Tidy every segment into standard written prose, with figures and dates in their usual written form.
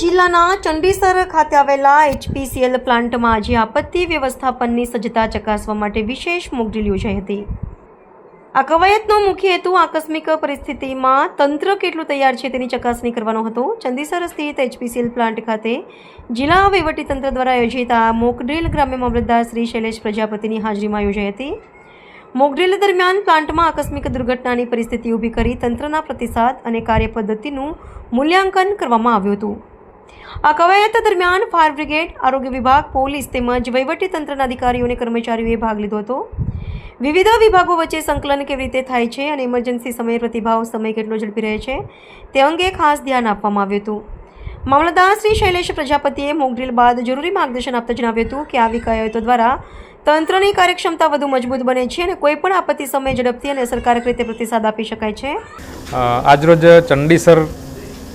જિલ્લાના ચંડીસર ખાતે આવેલા HPCL પ્લાન્ટમાં આજે આપત્તિ વ્યવસ્થાપનની સજ્જતા ચકાસવા માટે વિશેષ મોક ડ્રીલ યોજાઈ હતી। આ કવાયતનો મુખ્ય હેતુ આકસ્મિક પરિસ્થિતિમાં તંત્ર કેટલું તૈયાર છે તેની ચકાસણી કરવાનો હતો। ચંડીસર સ્થિત HPCL પ્લાન્ટ ખાતે જિલ્લા વહીવટીતંત્ર દ્વારા આયોજિત આ મોક ડ્રીલ ગ્રામ્ય મામલતદાર શ્રી શૈલેષ પ્રજાપતિની હાજરીમાં યોજાઈ હતી। મોક ડ્રીલ દરમિયાન પ્લાન્ટમાં આકસ્મિક દુર્ઘટનાની પરિસ્થિતિ ઊભી કરી તંત્રના પ્રતિસાદ અને કાર્યપદ્ધતિનું મૂલ્યાંકન કરવામાં આવ્યું હતું। આ કવાયત દરમિયાન ફાયર બ્રિગેડ, આરોગ્ય વિભાગ, પોલીસ તેમજ વહીવટીતંત્રના અધિકારીઓ અને કર્મચારીઓએ ભાગ લીધો હતો। વિવિધ વિભાગો વચ્ચે સંકલન કેવી રીતે થાય છે અને ઇમરજન્સી સમયે પ્રતિભાવ સમય કેટલો ઝડપી રહે છે તે અંગે ખાસ ધ્યાન આપવામાં આવ્યું હતું। મામલતદાર શ્રી શૈલેષ પ્રજાપતિએ મોક ડ્રીલ બાદ જરૂરી માર્ગદર્શન આપતા જણાવ્યું હતું કે આવી કવાયતો દ્વારા તંત્રની કાર્યક્ષમતા વધુ મજબૂત બને છે અને કોઈપણ આપત્તિ સમયે ઝડપથી અને અસરકારક રીતે પ્રતિસાદ આપી શકાય છે। આજરોજ ચંડીસર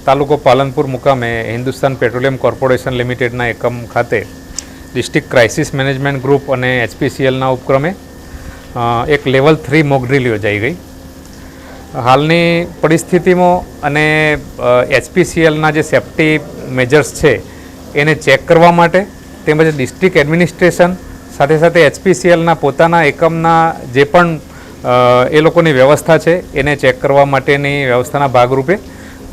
તાલુકો પાલનપુર મુકામે હિન્દુસ્તાન પેટ્રોલિયમ કોર્પોરેશન લિમિટેડના એકમ ખાતે ડિસ્ટ્રિક્ટ ક્રાઇસિસ મેનેજમેન્ટ ગ્રુપ અને HPCLના ઉપક્રમે એક લેવલ 3 મોક ડ્રીલ યોજાઈ ગઈ। હાલની પરિસ્થિતિમાં અને HPCLના જે સેફ્ટી મેજર્સ છે એને ચેક કરવા માટે તેમજ ડિસ્ટ્રિક્ટ એડમિનિસ્ટ્રેશન સાથે સાથે HPCLના પોતાના એકમના જે પણ એ લોકોની વ્યવસ્થા છે એને ચેક કરવા માટેની વ્યવસ્થાના ભાગરૂપે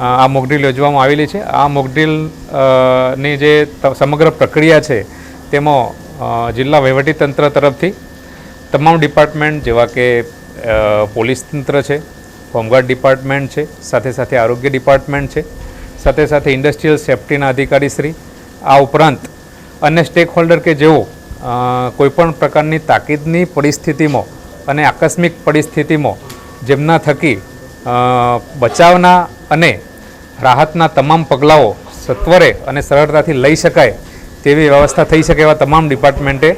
આ મોક ડ્રીલ યોજવામાં આવેલી છે। આ મોક ડ્રીલની જે સમગ્ર પ્રક્રિયા છે તેમાં જિલ્લા વહીવટીતંત્ર તરફથી તમામ ડિપાર્ટમેન્ટ જેવા કે પોલીસ તંત્ર છે, હોમગાર્ડ ડિપાર્ટમેન્ટ છે, સાથે સાથે આરોગ્ય ડિપાર્ટમેન્ટ છે, સાથે સાથે ઇન્ડસ્ટ્રીયલ સેફ્ટીના અધિકારીશ્રી, આ ઉપરાંત અન્ય સ્ટેક હોલ્ડર કે જેઓ કોઈપણ પ્રકારની તાકીદની પરિસ્થિતિમાં અને આકસ્મિક પરિસ્થિતિમાં જેમના થકી બચાવના અને રાહતના તમામ પગલાઓ સત્વરે અને સરળતાથી લઈ શકાય તેવી વ્યવસ્થા થઈ શકે એવા તમામ ડિપાર્ટમેન્ટે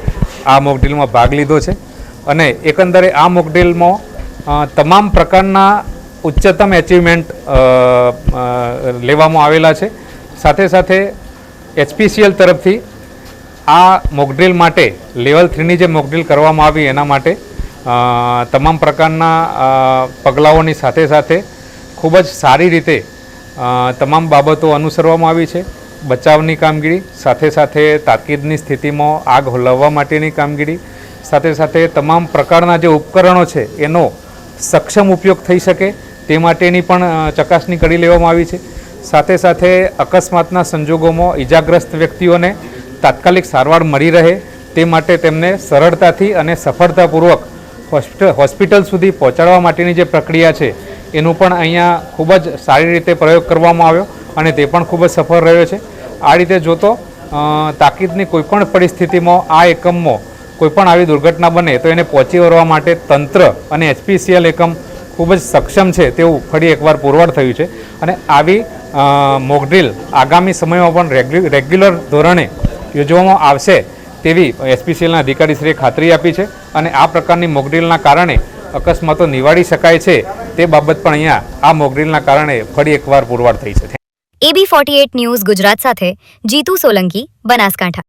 આ મોક ડ્રીલમાં ભાગ લીધો છે। અને એકંદરે આ મોક ડ્રીલમાં તમામ પ્રકારના ઉચ્ચતમ એચિવમેન્ટ લેવામાં આવેલા છે। સાથે સાથે HPCL તરફથી આ મોક ડ્રીલ માટે લેવલ 3ની જે મોક ડ્રીલ કરવામાં આવી એના માટે તમામ પ્રકારના પગલાઓની સાથે સાથે ખૂબ જ સારી રીતે તમામ બાબતો અનુસરવામાં આવી છે। બચાવની કામગીરી સાથે સાથે તાકીદની સ્થિતિમાં આગ હોલવવા માટેની કામગીરી સાથે સાથે તમામ પ્રકારના જે ઉપકરણો છે એનો સક્ષમ ઉપયોગ થઈ શકે તે માટેની પણ ચકાસણી કરી લેવામાં આવી છે। સાથે સાથે અકસ્માતના સંજોગોમાં ઈજાગ્રસ્ત વ્યક્તિઓને તાત્કાલિક સારવાર મળી રહે તે માટે તેમને સરળતાથી અને સફળતાપૂર્વક હોસ્પિટલ સુધી પહોંચાડવા માટેની જે પ્રક્રિયા છે એનું પણ અહીંયા ખૂબ જ સારી રીતે પ્રયોગ કરવામાં આવ્યો અને તે પણ ખૂબ જ સફળ રહ્યો છે। આ રીતે જોતો તાકીદની કોઈપણ પરિસ્થિતિમાં આ એકમમાં કોઈપણ આવી દુર્ઘટના બને તો એને પહોંચી વળવા માટે તંત્ર અને HPCL એકમ ખૂબ જ સક્ષમ છે તેવું ફરી એકવાર પુરવાર થયું છે। અને આવી મોક ડ્રીલ આગામી સમયમાં પણ રેગ્યુલર ધોરણે યોજવામાં આવશે તેવી HPCLના અધિકારીશ્રીએ ખાતરી આપી છે। અને આ પ્રકારની મોક ડ્રીલના કારણે અકસ્માતો નિવારી શકાય છે તે બાબત પણ અહીંયા આ મોક ડ્રીલના કારણે ફરી એકવાર પુરવાર થઈ છે। AB48 ન્યૂઝ ગુજરાત સાથે જીતુ સોલંકી, બનાસકાંઠા।